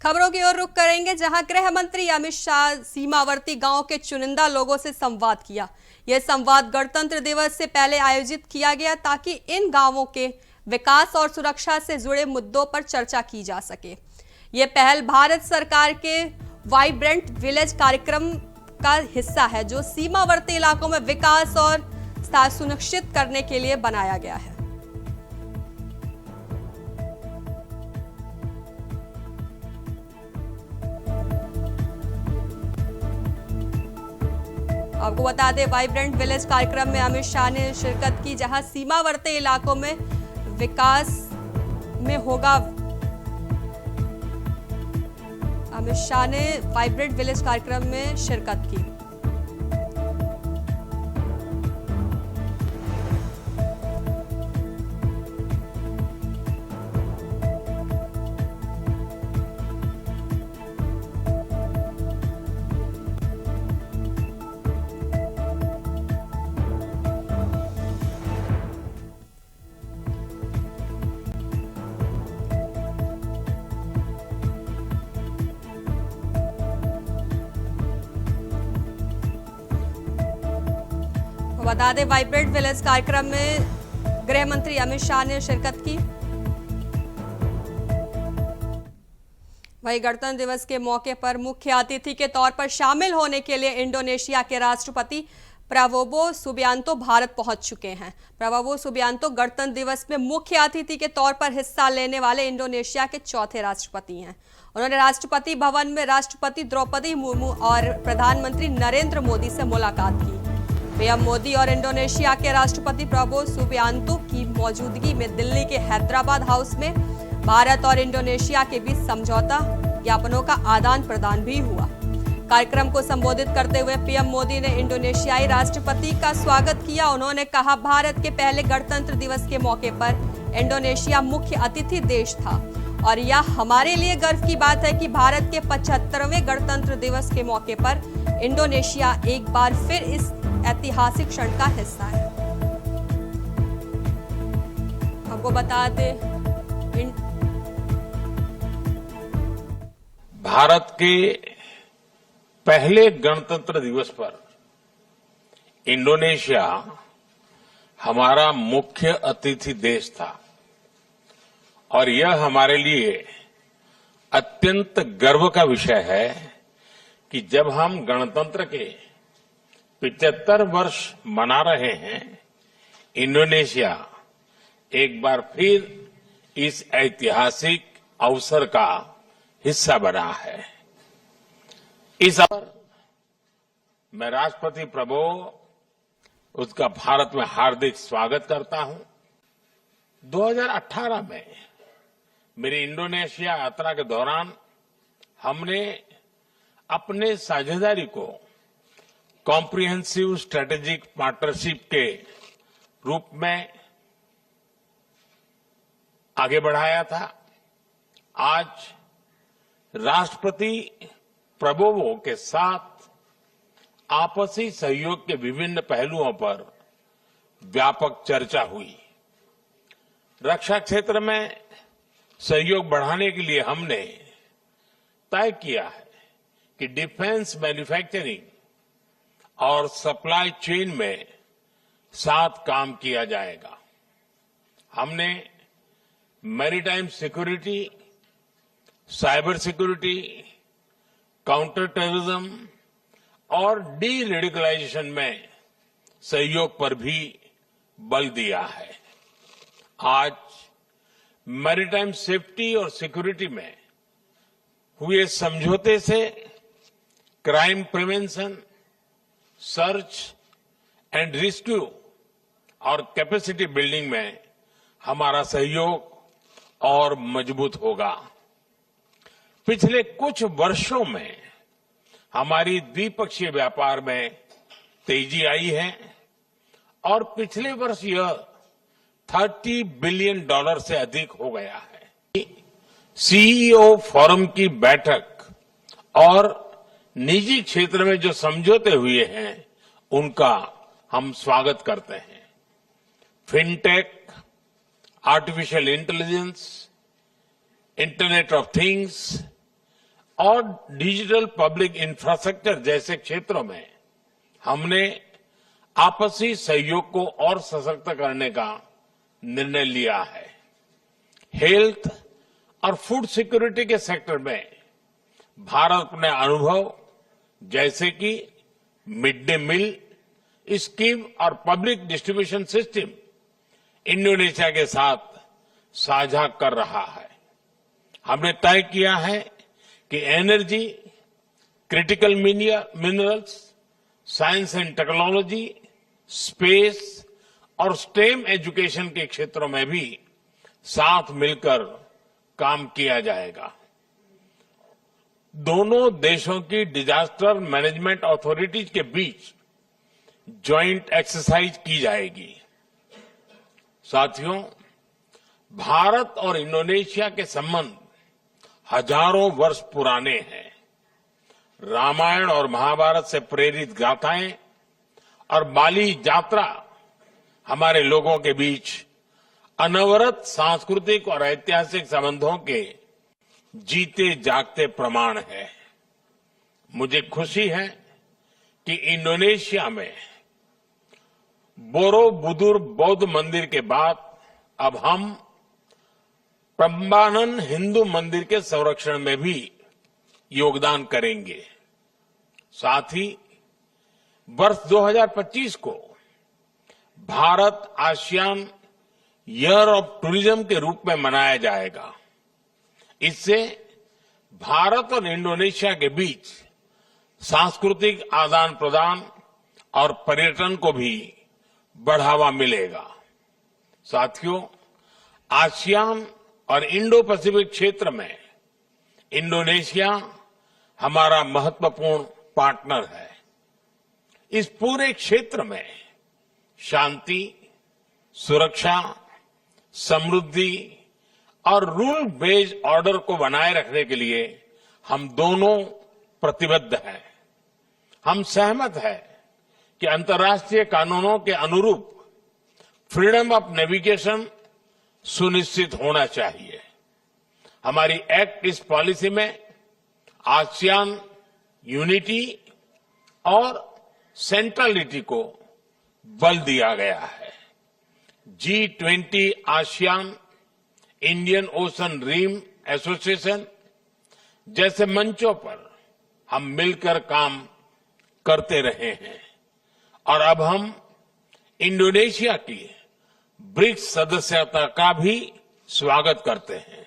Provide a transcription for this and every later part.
खबरों की ओर रुख करेंगे, जहां गृह मंत्री अमित शाह सीमावर्ती गांव के चुनिंदा लोगों से संवाद किया। यह संवाद गणतंत्र दिवस से पहले आयोजित किया गया ताकि इन गांवों के विकास और सुरक्षा से जुड़े मुद्दों पर चर्चा की जा सके। यह पहल भारत सरकार के वाइब्रेंट विलेज कार्यक्रम का हिस्सा है, जो सीमावर्ती इलाकों में विकास और सुनिश्चित करने के लिए बनाया गया है। आपको बता दें, वाइब्रेंट विलेज कार्यक्रम में अमित शाह ने शिरकत की, जहां सीमावर्ती इलाकों में विकास में होगा। अमित शाह ने वाइब्रेंट विलेज कार्यक्रम में शिरकत की। बता दें, वाइब्रेंट विलेज कार्यक्रम में गृह मंत्री अमित शाह ने शिरकत की। वहीं गणतंत्र दिवस के मौके पर मुख्य अतिथि के तौर पर शामिल होने के लिए इंडोनेशिया के राष्ट्रपति प्राबोवो सुबियांतो भारत पहुंच चुके हैं। प्राबोवो सुबियांतो गणतंत्र दिवस में मुख्य अतिथि के तौर पर हिस्सा लेने वाले इंडोनेशिया के चौथे राष्ट्रपति हैं। उन्होंने राष्ट्रपति भवन में राष्ट्रपति द्रौपदी मुर्मू और प्रधानमंत्री नरेंद्र मोदी से मुलाकात की। पीएम मोदी और इंडोनेशिया के राष्ट्रपति प्राबोवो सुबियांतो की मौजूदगी में दिल्ली के हैदराबाद हाउस में भारत और इंडोनेशिया के बीच समझौता ज्ञापनों का आदान प्रदान भी हुआ। कार्यक्रम को संबोधित करते हुए पीएम मोदी ने इंडोनेशियाई राष्ट्रपति का स्वागत किया। उन्होंने कहा, भारत के पहले गणतंत्र दिवस के मौके पर इंडोनेशिया मुख्य अतिथि देश था और यह हमारे लिए गर्व की बात है कि भारत के 75वें गणतंत्र दिवस के मौके पर इंडोनेशिया एक बार फिर इस ऐतिहासिक क्षण का हिस्सा है। आपको बता दें, भारत के पहले गणतंत्र दिवस पर इंडोनेशिया हमारा मुख्य अतिथि देश था और यह हमारे लिए अत्यंत गर्व का विषय है कि जब हम गणतंत्र के 75 वर्ष मना रहे हैं, इंडोनेशिया एक बार फिर इस ऐतिहासिक अवसर का हिस्सा बना है। इस अवसर मैं राष्ट्रपति प्राबोवो उसका भारत में हार्दिक स्वागत करता हूं। 2018 में मेरी इंडोनेशिया यात्रा के दौरान हमने अपने साझेदारी को कॉम्प्रिहेंसिव स्ट्रेटेजिक पार्टनरशिप के रूप में आगे बढ़ाया था। आज राष्ट्रपति प्राबोवो के साथ आपसी सहयोग के विभिन्न पहलुओं पर व्यापक चर्चा हुई। रक्षा क्षेत्र में सहयोग बढ़ाने के लिए हमने तय किया है कि डिफेंस मैन्युफैक्चरिंग और सप्लाई चेन में साथ काम किया जाएगा। हमने maritime security, cyber security, counter terrorism और डी रेडिकलाइजेशन में सहयोग पर भी बल दिया है। आज मैरीटाइम सेफ्टी और सिक्योरिटी में हुए समझौते से crime prevention, search and rescue और कैपेसिटी बिल्डिंग में हमारा सहयोग और मजबूत होगा। पिछले कुछ वर्षों में हमारी द्विपक्षीय व्यापार में तेजी आई है और पिछले वर्ष यह $30 बिलियन से अधिक हो गया है। सीईओ फोरम की बैठक और निजी क्षेत्र में जो समझौते हुए हैं उनका हम स्वागत करते हैं। Fintech, artificial intelligence, internet of things, और डिजिटल पब्लिक इंफ्रास्ट्रक्चर जैसे क्षेत्रों में हमने आपसी सहयोग को और सशक्त करने का निर्णय लिया है। हेल्थ और फूड सिक्योरिटी के सेक्टर में भारत अपने अनुभव जैसे कि मिड डे मील स्कीम और पब्लिक डिस्ट्रीब्यूशन सिस्टम इंडोनेशिया के साथ साझा कर रहा है। हमने तय किया है कि energy, critical minerals, science and technology, space और स्टेम एजुकेशन के क्षेत्रों में भी साथ मिलकर काम किया जाएगा। दोनों देशों की डिजास्टर मैनेजमेंट अथॉरिटीज के बीच ज्वाइंट एक्सरसाइज की जाएगी। साथियों, भारत और इंडोनेशिया के संबंध हजारों वर्ष पुराने हैं। रामायण और महाभारत से प्रेरित गाथाएं और बाली यात्रा हमारे लोगों के बीच अनवरत सांस्कृतिक और ऐतिहासिक संबंधों के जीते जागते प्रमाण है। मुझे खुशी है कि इंडोनेशिया में बोरोबुदुर बौद्ध मंदिर के बाद अब हम प्रम्बानन हिंदू मंदिर के संरक्षण में भी योगदान करेंगे। साथ ही वर्ष 2025 को Bharat ASEAN year of tourism के रूप में मनाया जाएगा। इससे भारत और इंडोनेशिया के बीच सांस्कृतिक आदान प्रदान और पर्यटन को भी बढ़ावा मिलेगा। साथियों, आसियान और इंडो पैसिफिक क्षेत्र में इंडोनेशिया हमारा महत्वपूर्ण पार्टनर है। इस पूरे क्षेत्र में शांति, सुरक्षा, समृद्धि और रूल बेस्ड ऑर्डर को बनाए रखने के लिए हम दोनों प्रतिबद्ध हैं। हम सहमत हैं कि अंतर्राष्ट्रीय कानूनों के अनुरूप फ्रीडम ऑफ नेविगेशन सुनिश्चित होना चाहिए। हमारी एक्ट ईस्ट पॉलिसी में आसियान यूनिटी और सेंट्रलिटी को बल दिया गया है। G20 ASEAN Indian Ocean Rim Association जैसे मंचों पर हम मिलकर काम करते रहे हैं और अब हम इंडोनेशिया की ब्रिक्स सदस्यता का भी स्वागत करते हैं।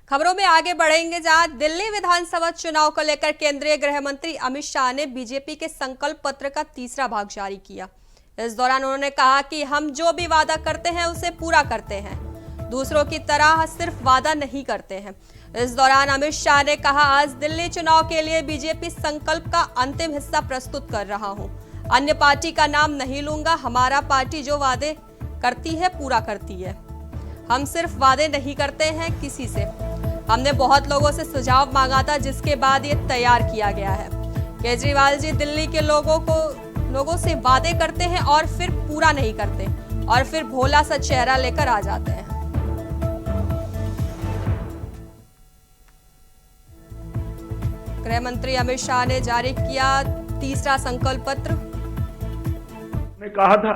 खबरों में आगे बढ़ेंगे, जहां दिल्ली विधानसभा चुनाव को लेकर केंद्रीय गृह मंत्री अमित शाह ने बीजेपी के संकल्प पत्र का तीसरा भाग जारी किया। इस दौरान उन्होंने कहा कि हम जो भी वादा करते हैं उसे पूरा करते हैं, दूसरों की तरह सिर्फ वादा नहीं करते हैं। इस दौरान अमित शाह ने कहा, आज दिल्ली चुनाव के लिए बीजेपी संकल्प का अंतिम हिस्सा प्रस्तुत कर रहा हूं। अन्य पार्टी का नाम नहीं लूंगा। हमारा पार्टी जो वादे करती है पूरा करती है। हम सिर्फ वादे नहीं करते हैं किसी से। हमने बहुत लोगों से सुझाव मांगा था, जिसके बाद ये तैयार किया गया है। केजरीवाल जी दिल्ली के लोगों से वादे करते हैं और फिर पूरा नहीं करते और फिर भोला सा चेहरा लेकर आ जाते हैं। गृह मंत्री अमित शाह ने जारी किया तीसरा संकल्प पत्र। ने कहा था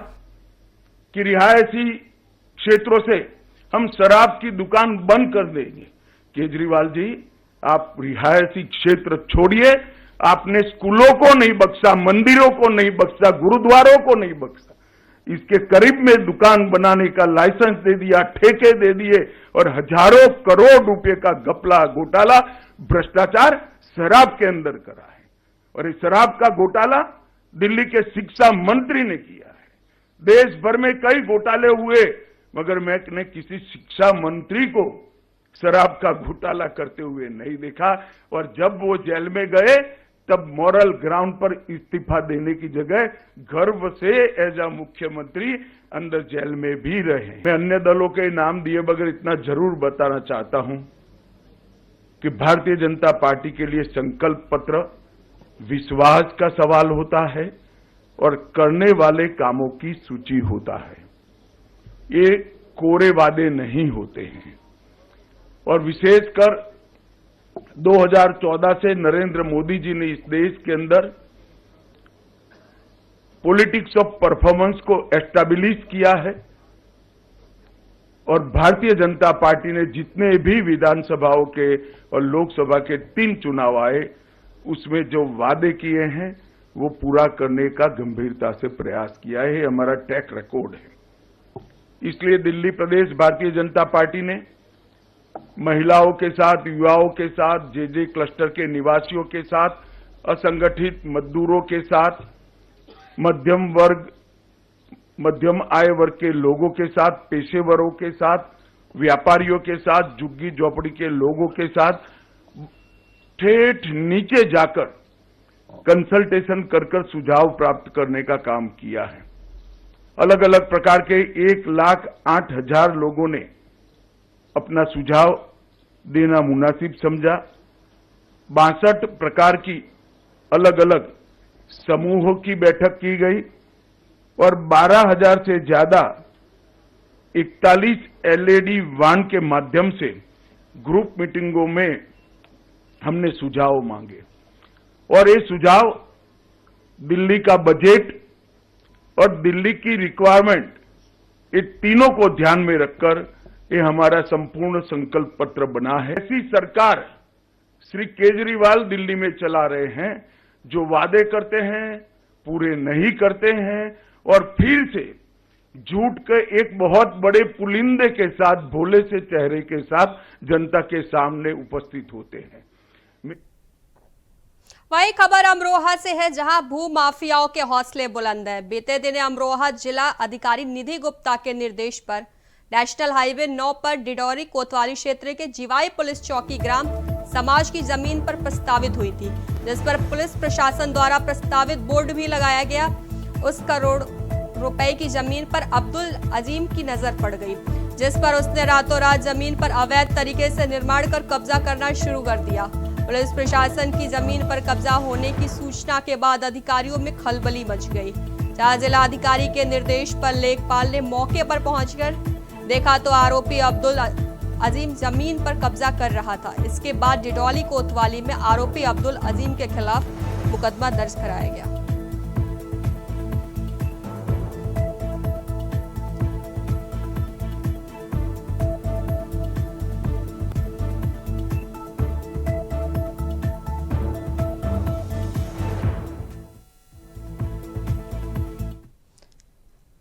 कि रिहायशी क्षेत्रों से हम शराब की दुकान बंद कर देंगे। केजरीवाल जी, आप रिहायशी क्षेत्र छोड़िए। आपने स्कूलों को नहीं बख्शा, मंदिरों को नहीं बख्शा, गुरुद्वारों को नहीं बख्शा। इसके करीब में दुकान बनाने का लाइसेंस दे दिया, ठेके दे दिए और हजारों करोड़ रुपए का घपला, घोटाला, भ्रष्टाचार शराब के अंदर करा है। और इस शराब का घोटाला दिल्ली के शिक्षा मंत्री ने किया है। देश भर में कई घोटाले हुए, मगर मैंने किसी शिक्षा मंत्री को शराब का घोटाला करते हुए नहीं देखा। और जब वो जेल में गए तब मॉरल ग्राउंड पर इस्तीफा देने की जगह गर्व से एज अ मुख्यमंत्री अंदर जेल में भी रहे। मैं अन्य दलों के नाम दिए बगैर इतना जरूर बताना चाहता हूं कि भारतीय जनता पार्टी के लिए संकल्प पत्र विश्वास का सवाल होता है और करने वाले कामों की सूची होता है। ये कोरे वादे नहीं होते हैं। और विशेषकर 2014 से नरेंद्र मोदी जी ने इस देश के अंदर पॉलिटिक्स ऑफ परफॉर्मेंस को एस्टैब्लिश किया है और भारतीय जनता पार्टी ने जितने भी विधानसभाओं के और लोकसभा के 3 चुनाव आए उसमें जो वादे किए हैं वो पूरा करने का गंभीरता से प्रयास किया है। हमारा ट्रैक रिकॉर्ड है। इसलिए दिल्ली प्रदेश भारतीय जनता पार्टी ने महिलाओं के साथ, युवाओं के साथ, जे क्लस्टर के निवासियों के साथ, असंगठित मजदूरों के साथ, मध्यम आय वर्ग के लोगों के साथ, पेशेवरों के साथ, व्यापारियों के साथ, झुग्गी झोपड़ी के लोगों के साथ ठेठ नीचे जाकर कंसल्टेशन कर सुझाव प्राप्त करने का काम किया है। अलग अलग प्रकार के 1,08,000 लोगों ने अपना सुझाव देना मुनासिब समझा। 62 प्रकार की अलग अलग समूहों की बैठक की गई और 12,000 से ज्यादा 41 LED वान के माध्यम से ग्रुप मीटिंगों में हमने सुझाव मांगे और ये सुझाव दिल्ली का बजट और दिल्ली की रिक्वायरमेंट, ये तीनों को ध्यान में रखकर ये हमारा संपूर्ण संकल्प पत्र बना है। ऐसी सरकार श्री केजरीवाल दिल्ली में चला रहे हैं जो वादे करते हैं, पूरे नहीं करते हैं और फिर से झूठ के एक बहुत बड़े पुलिंदे के साथ, भोले से चेहरे के साथ जनता के सामने उपस्थित होते हैं। वही खबर अमरोहा से है, जहां भू माफियाओं के हौसले बुलंद है। बीते दिन अमरोहा जिला अधिकारी निधि गुप्ता के निर्देश पर नेशनल हाईवे 9 पर डिडौरी कोतवाली क्षेत्र के जीवाई पुलिस चौकी ग्राम समाज की जमीन पर प्रस्तावित हुई थी, जिस पर पुलिस प्रशासन द्वारा प्रस्तावित बोर्ड भी लगाया गया। उस करोड़ रुपए की जमीन पर अब्दुल अजीम की नजर पड़ गई, जिस पर उसने रातों रात जमीन पर अवैध तरीके से निर्माण कर कब्जा करना शुरू कर दिया। पुलिस प्रशासन की जमीन पर कब्जा होने की सूचना के बाद अधिकारियों में खलबली मच गई। जहां जिला अधिकारी के निर्देश पर लेखपाल ने मौके पर पहुंचकर देखा तो आरोपी अब्दुल अजीम जमीन पर कब्जा कर रहा था। इसके बाद डिडौली कोतवाली में आरोपी अब्दुल अजीम के खिलाफ मुकदमा दर्ज कराया गया।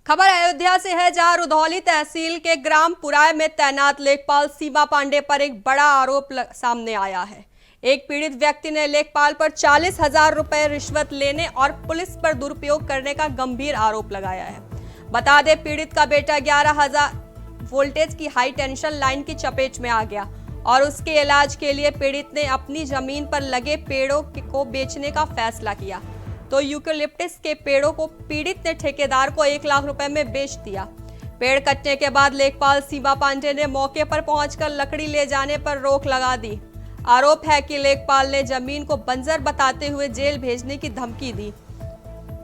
खबर अयोध्या से है, जहां रुधौली तहसील के ग्राम पुराय में तैनात लेखपाल सीमा पांडे पर एक बड़ा आरोप सामने आया है। एक पीड़ित व्यक्ति ने लेखपाल पर 40,000 रुपए रिश्वत लेने और पुलिस पर दुरुपयोग करने का गंभीर आरोप लगाया है। बता दें, पीड़ित का बेटा 11,000 वोल्टेज की हाई टेंशन लाइन की चपेट में आ गया और उसके इलाज के लिए पीड़ित ने अपनी जमीन पर लगे पेड़ों को बेचने का फैसला किया, तो यूकेलिप्टस के पेड़ों को पीड़ित ने ठेकेदार को 1 लाख रुपए में बेच दिया। पेड़ कटने के बाद लेखपाल सीमा पांडे ने मौके पर पहुंचकर लकड़ी ले जाने पर रोक लगा दी। आरोप है कि लेखपाल ने जमीन को बंजर बताते हुए जेल भेजने की धमकी दी।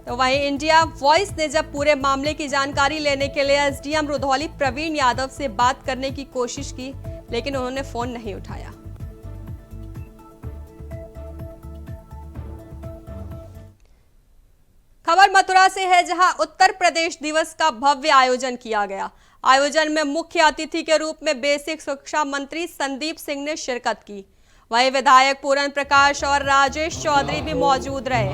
तो वहीं इंडिया वॉइस ने जब पूरे मामले की जानकारी लेने के लिए एसडीएम रुधौली प्रवीण यादव से बात करने की कोशिश की, लेकिन उन्होंने फोन नहीं उठाया। खबर मथुरा से है, जहां उत्तर प्रदेश दिवस का भव्य आयोजन किया गया। आयोजन में मुख्य अतिथि के रूप में बेसिक शिक्षा मंत्री संदीप सिंह ने शिरकत की। वहीं विधायक पूरन प्रकाश और राजेश चौधरी भी मौजूद रहे।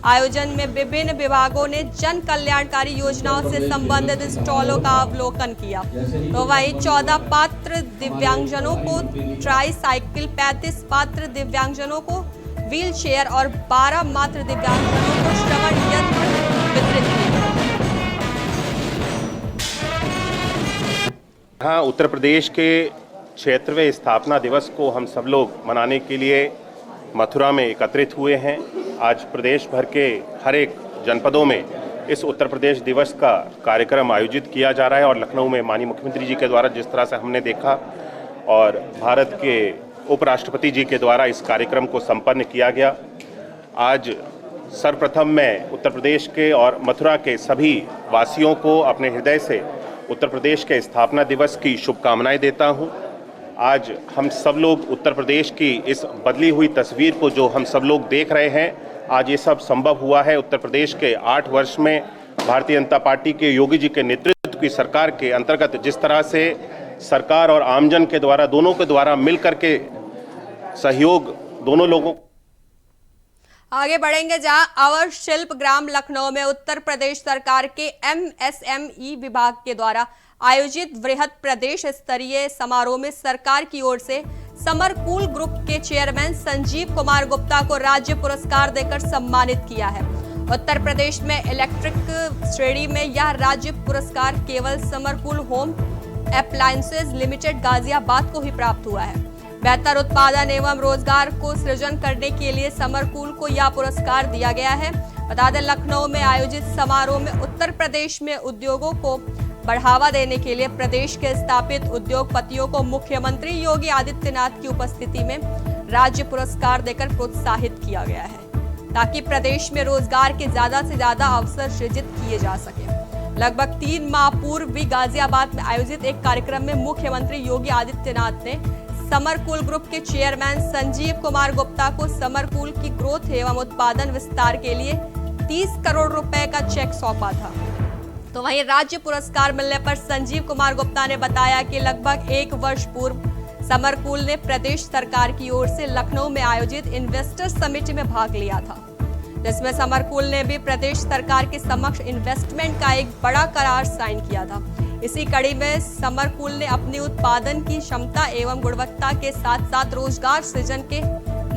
आयोजन में विभिन्न विभागों ने जन कल्याणकारी योजनाओं से संबंधित स्टॉलों का अवलोकन किया। तो वहीं 14 पात्र दिव्यांगजनों को ट्राई साइकिल, 35 पात्र दिव्यांगजनों को व्हील चेयर और 12 मात्र दिव्यांगजनों को श्रवण यंत्र वितरित किए। हाँ, उत्तर प्रदेश के 76वें स्थापना दिवस को हम सब लोग मनाने के लिए मथुरा में एकत्रित हुए हैं। आज प्रदेश भर के हर एक जनपदों में इस उत्तर प्रदेश दिवस का कार्यक्रम आयोजित किया जा रहा है और लखनऊ में माननीय मुख्यमंत्री जी के द्वारा जिस तरह से हमने देखा और भारत के उपराष्ट्रपति जी के द्वारा इस कार्यक्रम को संपन्न किया गया। आज सर्वप्रथम मैं उत्तर प्रदेश के और मथुरा के सभी वासियों को अपने हृदय से उत्तर प्रदेश के स्थापना दिवस की शुभकामनाएं देता हूं। आज हम सब लोग उत्तर प्रदेश की इस बदली हुई तस्वीर को जो हम सब लोग देख रहे हैं, आज ये सब संभव हुआ है उत्तर प्रदेश के 8 वर्ष में भारतीय जनता पार्टी के योगी जी के नेतृत्व की सरकार के अंतर्गत जिस तरह से सरकार और आमजन के द्वारा, दोनों के द्वारा मिलकर के सहयोग दोनों लोगों। आगे बढ़ेंगे जहां अवर शिल्प ग्राम लखनऊ में उत्तर प्रदेश सरकार के MSME विभाग के द्वारा आयोजित वृहद प्रदेश स्तरीय समारोह में सरकार की ओर से समरकूल ग्रुप के चेयरमैन संजीव कुमार गुप्ता को राज्य पुरस्कार देकर सम्मानित किया है। उत्तर प्रदेश में इलेक्ट्रिक श्रेणी में यह राज्य पुरस्कार केवल summer cool home appliances limited Ghaziabad को ही प्राप्त हुआ है। बेहतर उत्पादन एवं रोजगार को सृजन करने के लिए समरकूल को यह पुरस्कार दिया गया है। बता दें, लखनऊ में आयोजित समारोह में उत्तर प्रदेश में उद्योगों को बढ़ावा देने के लिए प्रदेश के स्थापित उद्योगपतियों को मुख्यमंत्री योगी आदित्यनाथ की उपस्थिति में राज्य पुरस्कार देकर प्रोत्साहित किया गया है, ताकि प्रदेश में रोजगार के ज्यादा से ज्यादा अवसर सृजित किए जा सके। लगभग 3 माह पूर्व भी गाजियाबाद में आयोजित एक कार्यक्रम में मुख्यमंत्री योगी आदित्यनाथ ने समरकूल ग्रुप के चेयरमैन संजीव कुमार गुप्ता को समरकूल की ग्रोथ एवं उत्पादन विस्तार के लिए 30 करोड़ रुपए का चेक सौंपा था। तो वहीं राज्य पुरस्कार मिलने पर संजीव कुमार गुप्ता ने बताया कि लगभग 1 वर्ष पूर्व समरकूल ने प्रदेश सरकार की ओर से लखनऊ में आयोजित इन्वेस्टर समिट में भाग लिया था, जिसमें समरकूल ने भी प्रदेश सरकार के समक्ष इन्वेस्टमेंट का एक बड़ा करार साइन किया था। इसी कड़ी में समरकूल ने अपनी उत्पादन की क्षमता एवं गुणवत्ता के साथ साथ रोजगार सृजन के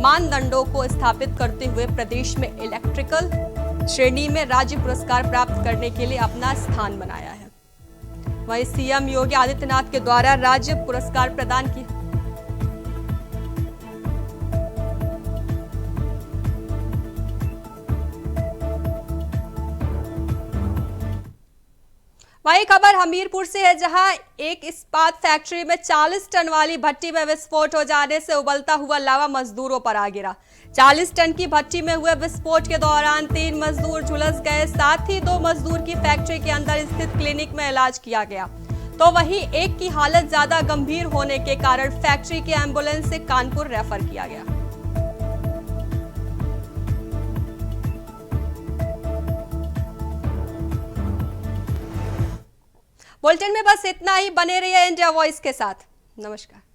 मानदंडों को स्थापित करते हुए प्रदेश में इलेक्ट्रिकल श्रेणी में राज्य पुरस्कार प्राप्त करने के लिए अपना स्थान बनाया है। वहीं सीएम योगी आदित्यनाथ के द्वारा राज्य पुरस्कार प्रदान किया। वही खबर हमीरपुर से है, जहां एक इस्पात फैक्ट्री में 40 टन वाली भट्टी में विस्फोट हो जाने से उबलता हुआ लावा मजदूरों पर आ गिरा। 40 टन की भट्टी में हुए विस्फोट के दौरान 3 मजदूर झुलस गए, साथ ही 2 मजदूर की फैक्ट्री के अंदर स्थित क्लिनिक में इलाज किया गया। तो वहीं एक की हालत ज्यादा गंभीर होने के कारण फैक्ट्री की एम्बुलेंस से कानपुर रेफर किया गया। बुलेटिन में बस इतना ही। बने रहिए इंडिया वॉइस के साथ। नमस्कार।